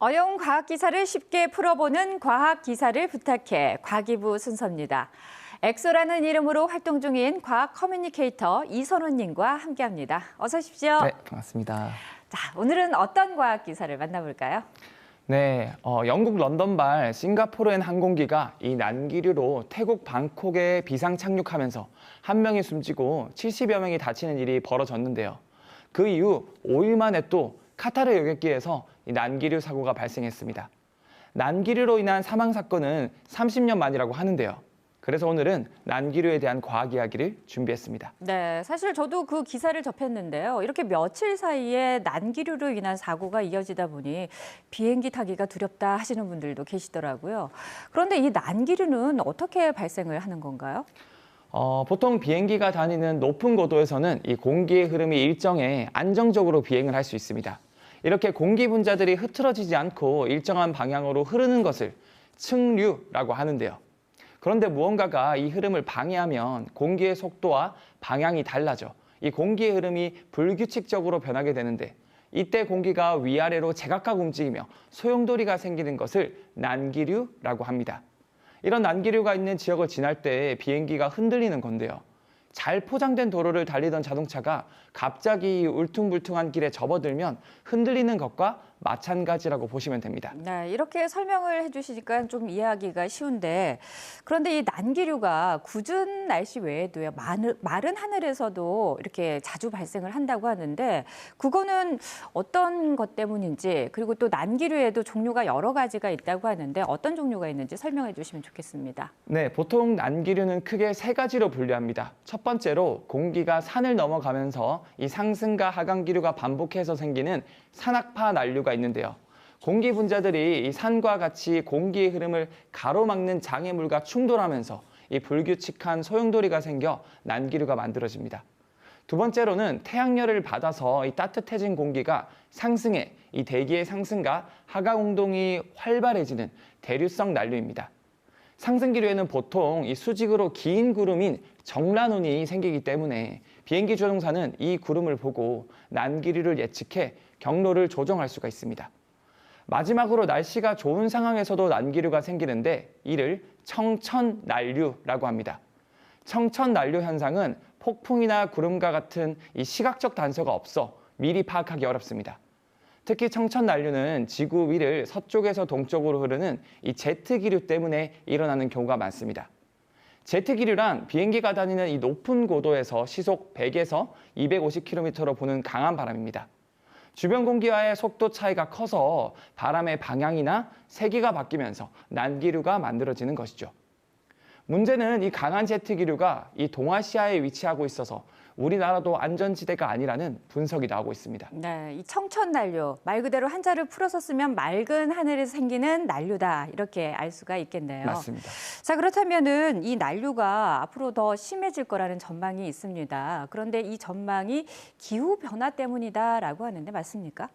어려운 과학 기사를 쉽게 풀어보는 과학 기사를 부탁해 과기부 순서입니다. 엑소라는 이름으로 활동 중인 과학 커뮤니케이터 이선호님과 함께합니다. 어서 오십시오. 네, 반갑습니다. 자, 오늘은 어떤 과학 기사를 만나볼까요? 네, 영국 런던발 싱가포르행 항공기가 이 난기류로 태국 방콕에 비상 착륙하면서 한 명이 숨지고 70여 명이 다치는 일이 벌어졌는데요. 그 이후 5일 만에 또 카타르 여객기에서 이 난기류 사고가 발생했습니다. 난기류로 인한 사망 사건은 30년 만이라고 하는데요. 그래서 오늘은 난기류에 대한 과학 이야기를 준비했습니다. 네, 사실 저도 그 기사를 접했는데요. 이렇게 며칠 사이에 난기류로 인한 사고가 이어지다 보니 비행기 타기가 두렵다 하시는 분들도 계시더라고요. 그런데 이 난기류는 어떻게 발생을 하는 건가요? 보통 비행기가 다니는 높은 고도에서는 이 공기의 흐름이 일정에 안정적으로 비행을 할 수 있습니다. 이렇게 공기 분자들이 흐트러지지 않고 일정한 방향으로 흐르는 것을 측류라고 하는데요. 그런데 무언가가 이 흐름을 방해하면 공기의 속도와 방향이 달라져 이 공기의 흐름이 불규칙적으로 변하게 되는데 이때 공기가 위아래로 제각각 움직이며 소용돌이가 생기는 것을 난기류라고 합니다. 이런 난기류가 있는 지역을 지날 때 비행기가 흔들리는 건데요. 잘 포장된 도로를 달리던 자동차가 갑자기 울퉁불퉁한 길에 접어들면 흔들리는 것과 마찬가지라고 보시면 됩니다. 네, 이렇게 설명을 해주시니까 좀 이해하기가 쉬운데 그런데 이 난기류가 궂은 날씨 외에도요 마른 하늘에서도 이렇게 자주 발생을 한다고 하는데 그거는 어떤 것 때문인지 그리고 또 난기류에도 종류가 여러 가지가 있다고 하는데 어떤 종류가 있는지 설명해 주시면 좋겠습니다. 네, 보통 난기류는 크게 세 가지로 분류합니다. 첫 번째로 공기가 산을 넘어가면서 이 상승과 하강기류가 반복해서 생기는 산악파 난류가 있는데요. 공기 분자들이 이 산과 같이 공기의 흐름을 가로막는 장애물과 충돌하면서 이 불규칙한 소용돌이가 생겨 난기류가 만들어집니다. 두 번째로는 태양열을 받아서 이 따뜻해진 공기가 상승해 이 대기의 상승과 하강 운동이 활발해지는 대류성 난류입니다. 상승기류에는 보통 이 수직으로 긴 구름인 정란운이 생기기 때문에 비행기 조종사는 이 구름을 보고 난기류를 예측해 경로를 조정할 수가 있습니다. 마지막으로 날씨가 좋은 상황에서도 난기류가 생기는데 이를 청천난류라고 합니다. 청천난류 현상은 폭풍이나 구름과 같은 이 시각적 단서가 없어 미리 파악하기 어렵습니다. 특히 청천난류는 지구 위를 서쪽에서 동쪽으로 흐르는 이 제트기류 때문에 일어나는 경우가 많습니다. 제트기류란 비행기가 다니는 이 높은 고도에서 시속 100에서 250km로 부는 강한 바람입니다. 주변 공기와의 속도 차이가 커서 바람의 방향이나 세기가 바뀌면서 난기류가 만들어지는 것이죠. 문제는 이 강한 제트기류가 이 동아시아에 위치하고 있어서 우리나라도 안전지대가 아니라는 분석이 나오고 있습니다. 네, 이 청천난류 말 그대로 한자를 풀어서 쓰면 맑은 하늘에서 생기는 난류다 이렇게 알 수가 있겠네요. 맞습니다. 자, 그렇다면은 이 난류가 앞으로 더 심해질 거라는 전망이 있습니다. 그런데 이 전망이 기후 변화 때문이다라고 하는데 맞습니까?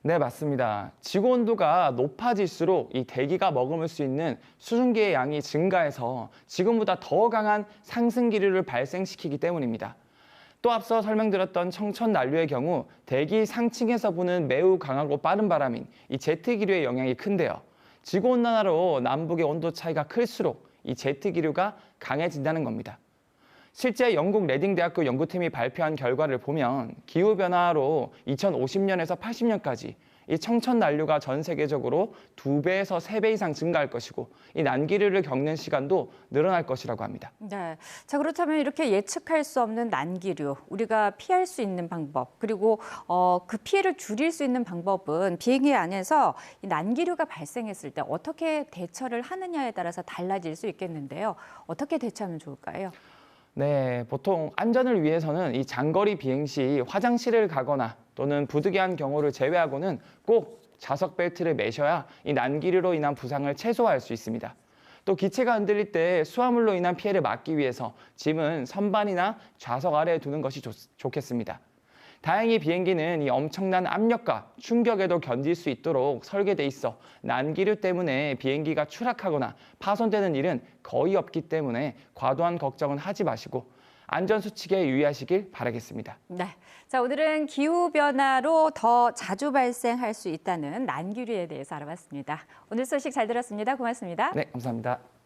네, 맞습니다. 지구 온도가 높아질수록 이 대기가 머금을 수 있는 수증기의 양이 증가해서 지금보다 더 강한 상승기류를 발생시키기 때문입니다. 또 앞서 설명드렸던 청천난류의 경우 대기 상층에서 부는 매우 강하고 빠른 바람인 이 제트기류의 영향이 큰데요. 지구온난화로 남북의 온도 차이가 클수록 이 제트기류가 강해진다는 겁니다. 실제 영국 레딩 대학교 연구팀이 발표한 결과를 보면 기후변화로 2050년에서 80년까지 이 청천난류가 전 세계적으로 2배에서 3배 이상 증가할 것이고 이 난기류를 겪는 시간도 늘어날 것이라고 합니다. 네. 자, 그렇다면 이렇게 예측할 수 없는 난기류, 우리가 피할 수 있는 방법, 그리고 그 피해를 줄일 수 있는 방법은 비행기 안에서 이 난기류가 발생했을 때 어떻게 대처를 하느냐에 따라서 달라질 수 있겠는데요. 어떻게 대처하면 좋을까요? 네, 보통 안전을 위해서는 이 장거리 비행 시 화장실을 가거나 또는 부득이한 경우를 제외하고는 꼭 좌석 벨트를 매셔야 이 난기류로 인한 부상을 최소화할 수 있습니다. 또 기체가 흔들릴 때 수화물로 인한 피해를 막기 위해서 짐은 선반이나 좌석 아래에 두는 것이 좋겠습니다. 다행히 비행기는 이 엄청난 압력과 충격에도 견딜 수 있도록 설계돼 있어 난기류 때문에 비행기가 추락하거나 파손되는 일은 거의 없기 때문에 과도한 걱정은 하지 마시고 안전수칙에 유의하시길 바라겠습니다. 네. 자, 오늘은 기후변화로 더 자주 발생할 수 있다는 난기류에 대해서 알아봤습니다. 오늘 소식 잘 들었습니다. 고맙습니다. 네, 감사합니다.